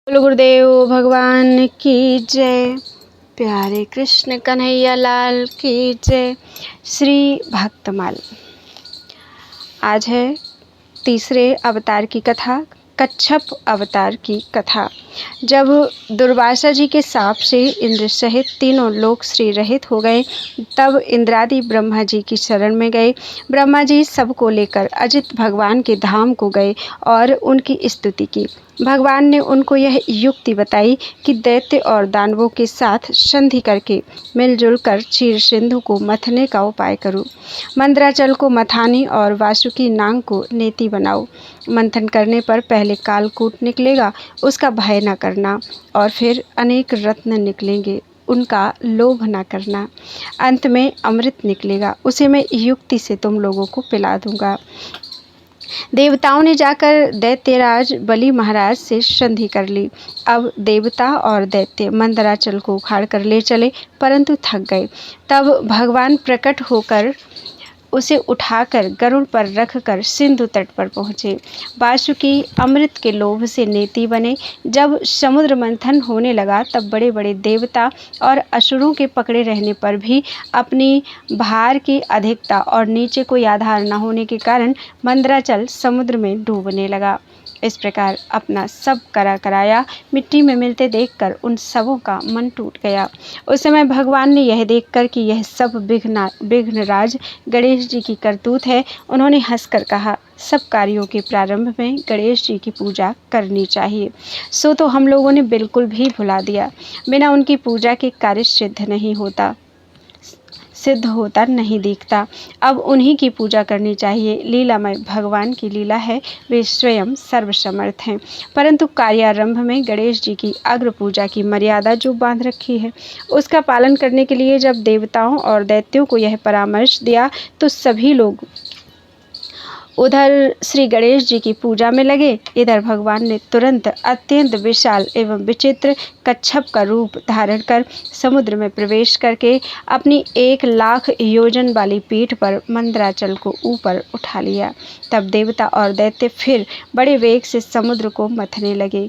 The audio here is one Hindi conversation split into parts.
बोलो गुरुदेव भगवान की जय। प्यारे कृष्ण कन्हैया लाल की जय। श्री भक्तमाल। आज है तीसरे अवतार की कथा, कच्छप अवतार की कथा। जब दुर्वासा जी के शाप से इंद्र सहित तीनों लोक श्री रहित हो गए, तब इंद्रादि ब्रह्मा जी की शरण में गए। ब्रह्मा जी सबको लेकर अजित भगवान के धाम को गए और उनकी स्तुति की। भगवान ने उनको यह युक्ति बताई कि दैत्य और दानवों के साथ संधि करके मिलजुल कर क्षीर सिंधु को मथने का उपाय करो। मंदराचल को मथानी और वासुकी नाग को नेति बनाओ। मंथन करने पर पहले कालकूट निकलेगा, उसका भय न करना, और फिर अनेक रत्न निकलेंगे, उनका लोभ न करना। अंत में अमृत निकलेगा, उसे मैं युक्ति से तुम लोगों को पिला दूंगा। देवताओं ने जाकर दैत्यराज बलि महाराज से संधि कर ली। अब देवता और दैत्य मंदराचल को उखाड़ कर ले चले, परंतु थक गए। तब भगवान प्रकट होकर उसे उठाकर गरुड़ पर रखकर सिंधु तट पर पहुँचे। वासुकी अमृत के लोभ से नेति बने। जब समुद्र मंथन होने लगा, तब बड़े बड़े देवता और असुरों के पकड़े रहने पर भी अपनी भार की अधिकता और नीचे कोई आधार न होने के कारण मंदराचल समुद्र में डूबने लगा। इस प्रकार अपना सब कराया मिट्टी में मिलते देखकर उन सबों का मन टूट गया। उस समय भगवान ने यह देखकर कि यह सब विघ्नराज गणेश जी की करतूत है, उन्होंने हंसकर कहा, सब कार्यों के प्रारंभ में गणेश जी की पूजा करनी चाहिए। सो तो हम लोगों ने बिल्कुल भी भुला दिया। बिना उनकी पूजा के कार्य सिद्ध होता नहीं दिखता। अब उन्हीं की पूजा करनी चाहिए। लीलामय भगवान की लीला है, वे स्वयं सर्वसमर्थ हैं, परंतु कार्यारंभ में गणेश जी की अग्र पूजा की मर्यादा जो बांध रखी है, उसका पालन करने के लिए जब देवताओं और दैत्यों को यह परामर्श दिया, तो सभी लोग उधर श्री गणेश जी की पूजा में लगे। इधर भगवान ने तुरंत अत्यंत विशाल एवं विचित्र कच्छप का रूप धारण कर समुद्र में प्रवेश करके अपनी 1,00,000 योजन वाली पीठ पर मंदराचल को ऊपर उठा लिया। तब देवता और दैत्य फिर बड़े वेग से समुद्र को मथने लगे।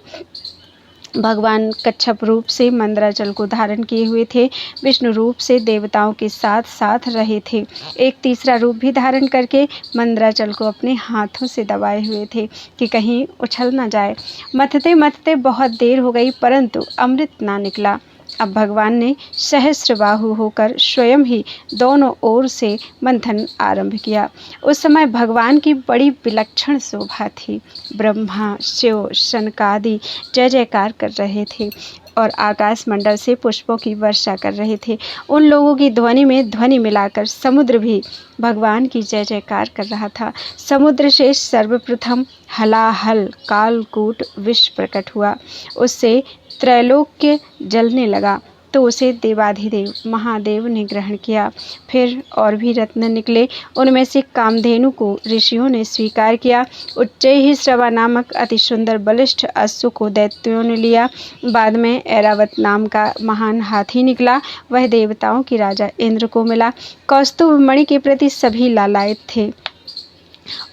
भगवान कच्छप रूप से मंदराचल को धारण किए हुए थे, विष्णु रूप से देवताओं के साथ साथ रहे थे, एक तीसरा रूप भी धारण करके मंदराचल को अपने हाथों से दबाए हुए थे कि कहीं उछल न जाए। मथते मथते बहुत देर हो गई, परंतु अमृत ना निकला। अब भगवान ने सहस्त्रबाहु होकर स्वयं ही दोनों ओर से मंथन आरंभ किया। उस समय भगवान की बड़ी विलक्षण शोभा थी। ब्रह्मा, शिव, सनकादि जय जयकार कर रहे थे और आकाश मंडल से पुष्पों की वर्षा कर रहे थे। उन लोगों की ध्वनि में ध्वनि मिलाकर समुद्र भी भगवान की जय जयकार कर रहा था। समुद्र से सर्वप्रथम हलाहल कालकूट विष प्रकट हुआ, उससे त्रैलोक्य जलने लगा, तो उसे देवाधिदेव महादेव ने ग्रहण किया। फिर और भी रत्न निकले, उनमें से कामधेनु को ऋषियों ने स्वीकार किया। उच्चैः श्रवा नामक अति सुंदर बलिष्ठ अश्व को दैत्यों ने लिया। बाद में ऐरावत नाम का महान हाथी निकला, वह देवताओं की राजा इंद्र को मिला। कौस्तुभ मणि के प्रति सभी लालायित थे,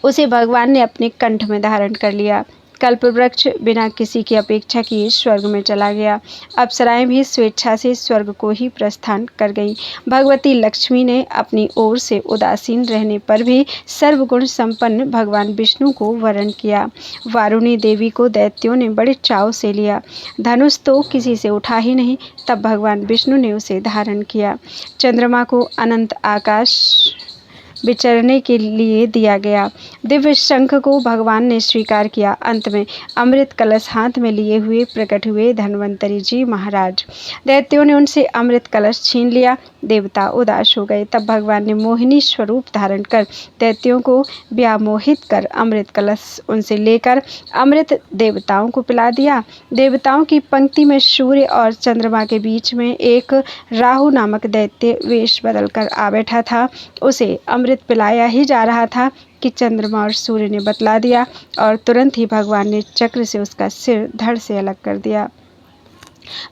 उसे भगवान ने अपने कंठ में धारण कर लिया। कल्पवृक्ष बिना किसी की अपेक्षा किए स्वर्ग में चला गया। अप्सराएं भी स्वेच्छा से स्वर्ग को ही प्रस्थान कर गईं। भगवती लक्ष्मी ने अपनी ओर से उदासीन रहने पर भी सर्वगुण संपन्न भगवान विष्णु को वरण किया। वारुणी देवी को दैत्यों ने बड़े चाव से लिया। धनुष तो किसी से उठा ही नहीं, तब भगवान विष्णु ने उसे धारण किया। चंद्रमा को अनंत आकाश विचरने के लिए दिया गया। दिव्य शंख को भगवान ने स्वीकार किया। अंत में अमृत कलश हाथ में लिए हुए प्रकट हुए धन्वंतरी जी महाराज। दैत्यों ने उनसे अमृत कलश छीन लिया। देवता उदास हो गए। तब भगवान ने मोहिनी स्वरूप धारण कर दैत्यों को व्यामोहित कर अमृत कलश उनसे लेकर अमृत देवताओं को पिला दिया। देवताओं की पंक्ति में सूर्य और चंद्रमा के बीच में एक राहु नामक दैत्य वेश बदलकर आ बैठा था। उसे अमृत पिलाया ही जा रहा था कि चंद्रमा और सूर्य ने बतला दिया, और तुरंत ही भगवान ने चक्र से उसका सिर धड़ से अलग कर दिया।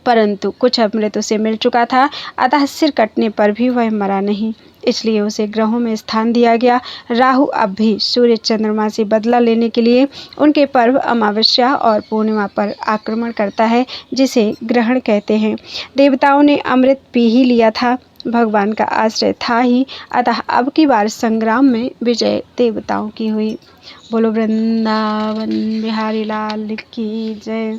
परंतु कुछ अमृत उसे मिल चुका था, अतः सिर कटने पर भी वह मरा नहीं। इसलिए उसे ग्रहों में स्थान दिया गया। राहु अब भी सूर्य चंद्रमा से बदला लेने के लिए उनके पर्व अमावस्या और पूर्णिमा पर आक्रमण करता है, जिसे ग्रहण कहते हैं। देवताओं ने अमृत पी ही लिया था, भगवान का आश्रय था ही, अतः अब की बार संग्राम में विजय देवताओं की हुई। बोलो वृंदावन बिहारी लाल की जय।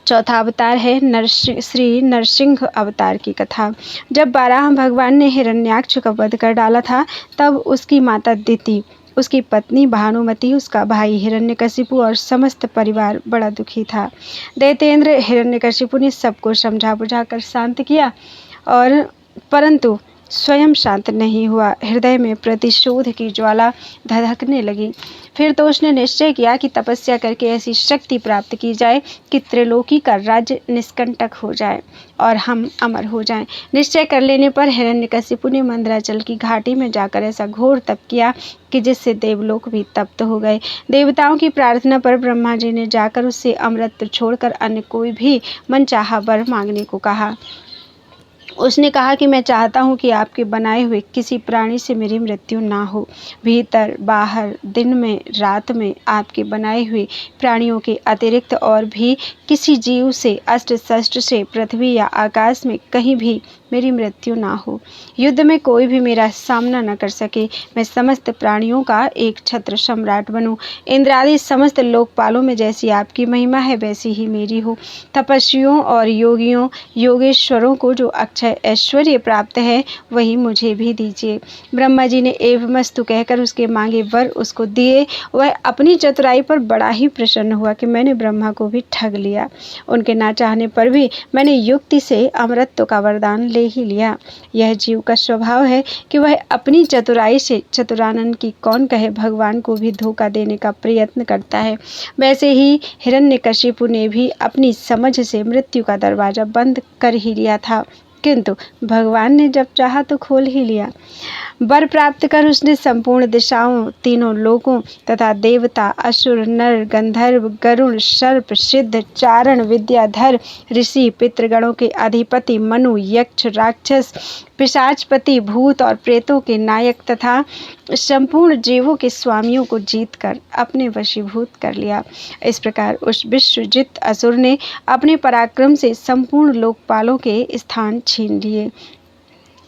चौथा अवतार है श्री नरसिंह अवतार की कथा। जब बाराह भगवान ने हिरण्याक्ष का वध कर डाला था, तब उसकी माता दिति, उसकी पत्नी भानुमति, उसका भाई हिरण्यकशिपु और समस्त परिवार बड़ा दुखी था। दैत्येंद्र हिरण्यकशिपु ने सबको समझा बुझाकर शांत किया, और परंतु स्वयं शांत नहीं हुआ। हृदय में प्रतिशोध की ज्वाला धधकने लगी। फिर तो उसने निश्चय किया कि तपस्या करके ऐसी शक्ति प्राप्त की जाए कि त्रिलोकी का राज्य निष्कंटक हो जाए और हम अमर हो जाएं। निश्चय कर लेने पर हिरण्यकशिपु ने मंदराचल की घाटी में जाकर ऐसा घोर तप किया कि जिससे देवलोक भी तप्त हो गए। देवताओं की प्रार्थना पर ब्रह्मा जी ने जाकर उससे अमृत छोड़कर अन्य कोई भी मनचाहा वर मांगने को कहा। उसने कहा कि मैं चाहता हूँ कि आपके बनाए हुए किसी प्राणी से मेरी मृत्यु ना हो। भीतर बाहर, दिन में रात में आपके बनाए हुए प्राणियों के अतिरिक्त और भी किसी जीव से, अष्ट शस्त्र से, पृथ्वी या आकाश में कहीं भी मेरी मृत्यु ना हो। युद्ध में कोई भी मेरा सामना न कर सके। मैं समस्त प्राणियों का एक छत्र सम्राट बनूं। इंद्रादि समस्त लोकपालों में जैसी आपकी महिमा है, वैसी ही मेरी हो। तपस्वियों और योगियों, योगेश्वरों को जो अक्षय ऐश्वर्य प्राप्त है, वही मुझे भी दीजिए। ब्रह्मा जी ने एवमस्तु कहकर उसके मांगे वर उसको दिए। वह अपनी चतुराई पर बड़ा ही प्रसन्न हुआ कि मैंने ब्रह्मा को भी ठग लिया। उनके ना चाहने पर भी मैंने युक्ति से अमरत्व का वरदान ले ही लिया। यह जीव का स्वभाव है कि वह अपनी चतुराई से, चतुरानन की कौन कहे, भगवान को भी धोखा देने का प्रयत्न करता है। वैसे ही हिरण्यकशिपु ने भी अपनी समझ से मृत्यु का दरवाजा बंद कर ही लिया था, किंतु भगवान ने जब चाहा तो खोल ही लिया। वर प्राप्त कर उसने संपूर्ण दिशाओं, तीनों लोकों तथा देवता, असुर, नर, गंधर्व, गरुण, सर्प, सिद्ध, चारण, विद्याधर, ऋषि, पितृगणों के अधिपति, मनु, यक्ष, राक्षस, पिशाचपति, भूत और प्रेतों के नायक तथा संपूर्ण जीवों के स्वामियों को जीतकर अपने वशीभूत कर लिया। इस प्रकार उस विश्वजित असुर ने अपने पराक्रम से संपूर्ण लोकपालों के स्थान छीन लिए।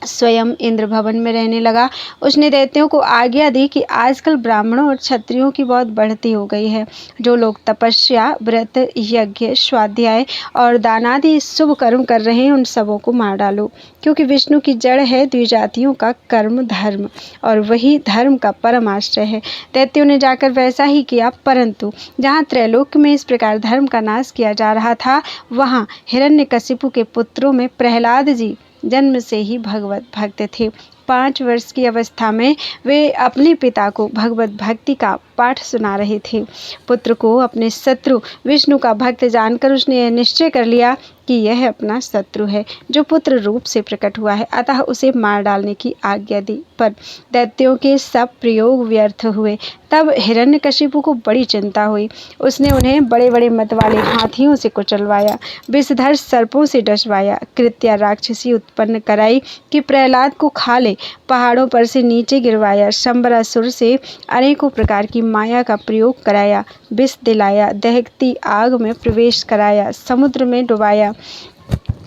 स्वयं इंद्र भवन में रहने लगा। उसने दैत्यों को आज्ञा दी कि आजकल ब्राह्मणों और क्षत्रियों की बहुत बढ़ती हो गई है। जो लोग तपस्या, व्रत, यज्ञ, स्वाध्याय और दानादि शुभ कर्म कर रहे हैं, उन सबों को मार डालो, क्योंकि विष्णु की जड़ है द्विजातियों का कर्म धर्म, और वही धर्म का परम आश्रय है। दैत्यों ने जाकर वैसा ही किया, परंतु जहाँ त्रैलोक्य में इस प्रकार धर्म का नाश किया जा रहा था, वहाँ हिरण्यकशिपु के पुत्रों में प्रहलाद जी जन्म से ही भगवत भक्त थे। 5 वर्ष की अवस्था में वे अपने पिता को भगवत भक्ति का पाठ सुना रहे थे। पुत्र को अपने शत्रु विष्णु का भक्त जानकर उसने यह निश्चय कर लिया कि यह अपना शत्रु है, जो पुत्र रूप से प्रकट हुआ है, अतः उसे मार डालने की आज्ञा दी। पर दैत्यों के सब प्रयोग व्यर्थ हुए। तब हिरण्यकशिपु को बड़ी चिंता हुई। उसने उन्हें बड़े बड़े मत वाले हाथियों से कुचलवाया, विषधर सर्पों से डसवाया, कृत्या राक्षसी उत्पन्न कराई कि प्रहलाद को खा ले, पहाड़ों पर से नीचे गिरवाया, शंबरासुर से अनेकों प्रकार की माया का प्रयोग कराया, विष दिलाया, दहकती आग में प्रवेश कराया, समुद्र में डुबाया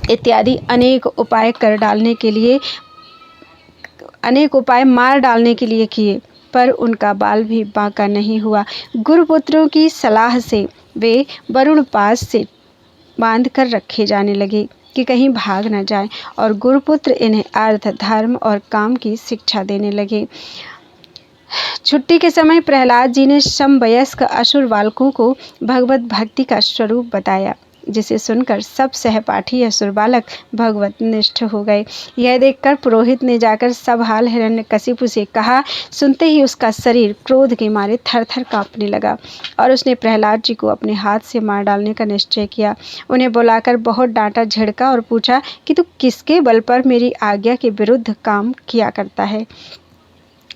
इत्यादि अनेक उपाय मार डालने के लिए किए, पर उनका बाल भी बांका नहीं हुआ। गुरुपुत्रों की सलाह से वे वरुण पास से बांध कर रखे जाने लगे कि कहीं भाग न जाए, और गुरुपुत्र इन्हें अर्थ, धर्म और काम की शिक्षा देने लगे। छुट्टी के समय प्रहलाद जी ने समवयस्क असुर बालकों को भगवत भक्ति का स्वरूप बताया, जिसे सुनकर सब सहपाठी असुर बालक भगवत निष्ठ हो गए। यह देखकर पुरोहित ने जाकर सब हाल हिरण्यकशिपु से कहा। सुनते ही उसका शरीर क्रोध के मारे थर-थर कांपने लगा, और उसने प्रहलाद जी को अपने हाथ से मार डालने का निश्चय किया। उन्हें बुलाकर बहुत डांटा, झिड़का और पूछा कि तू किसके बल पर मेरी आज्ञा के विरुद्ध काम किया करता है।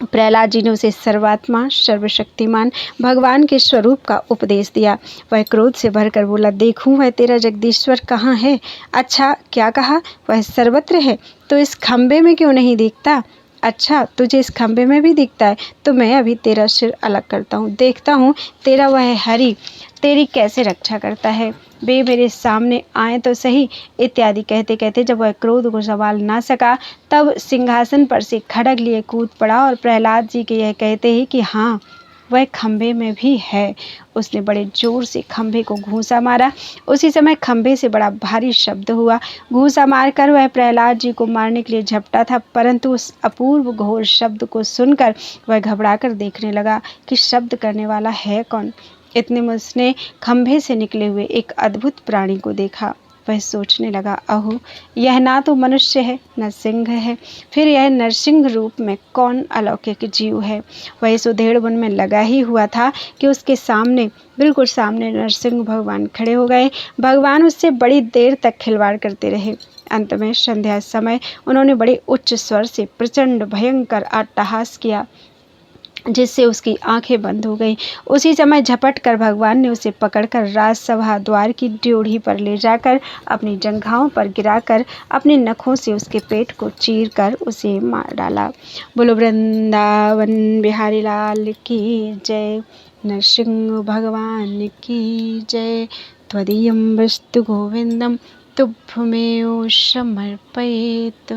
प्रहलाद जी ने उसे सर्वात्मा सर्वशक्तिमान भगवान के स्वरूप का उपदेश दिया। वह क्रोध से भरकर बोला, देखूं वह तेरा जगदीश्वर कहाँ है? अच्छा, क्या कहा? वह सर्वत्र है, तो इस खंबे में क्यों नहीं दिखता? अच्छा, तुझे इस खंबे में भी दिखता है, तो मैं अभी तेरा सिर अलग करता हूँ, देखता हूँ तेरा वह हरि तेरी कैसे रक्षा करता है। वे मेरे सामने आए तो सही। इत्यादि कहते कहते जब वह क्रोध को संभाल ना सका, तब सिंहासन पर से खड़ग लिए कूद पड़ा और प्रहलाद जी के यह कहते ही कि हाँ, वह खंबे में भी है, उसने बड़े जोर से खंबे को घूंसा मारा। उसी समय खंबे से बड़ा भारी शब्द हुआ। घूंसा मारकर वह प्रहलाद जी को मारने के लिए झपटा था, परंतु उस अपूर्व घोर शब्द को सुनकर वह घबराकर देखने लगा कि शब्द करने वाला है कौन। इतने में उसने खंभे से निकले हुए एक अद्भुत प्राणी को देखा। वह सोचने लगा, अहो, यह ना तो मनुष्य है न सिंह है, फिर यह नरसिंह रूप में कौन अलौकिक जीव है। वह इस उधेड़ वन में लगा ही हुआ था कि उसके सामने, बिल्कुल सामने, नरसिंह भगवान खड़े हो गए। भगवान उससे बड़ी देर तक खिलवाड़ करते रहे। अंत में संध्या समय उन्होंने बड़े उच्च स्वर से प्रचंड भयंकर अट्टहास किया, जिससे उसकी आंखें बंद हो गईं। उसी समय झपट कर भगवान ने उसे पकड़कर राजसभा द्वार की ड्योढ़ी पर ले जाकर अपनी जंघाओं पर गिराकर अपने नखों से उसके पेट को चीर कर उसे मार डाला। बोलो वृंदावन बिहारी लाल की जय। नरसिंह भगवान की जय। त्वदीयं वस्तु गोविंदम तुभ्यमेव समर्पयेत्।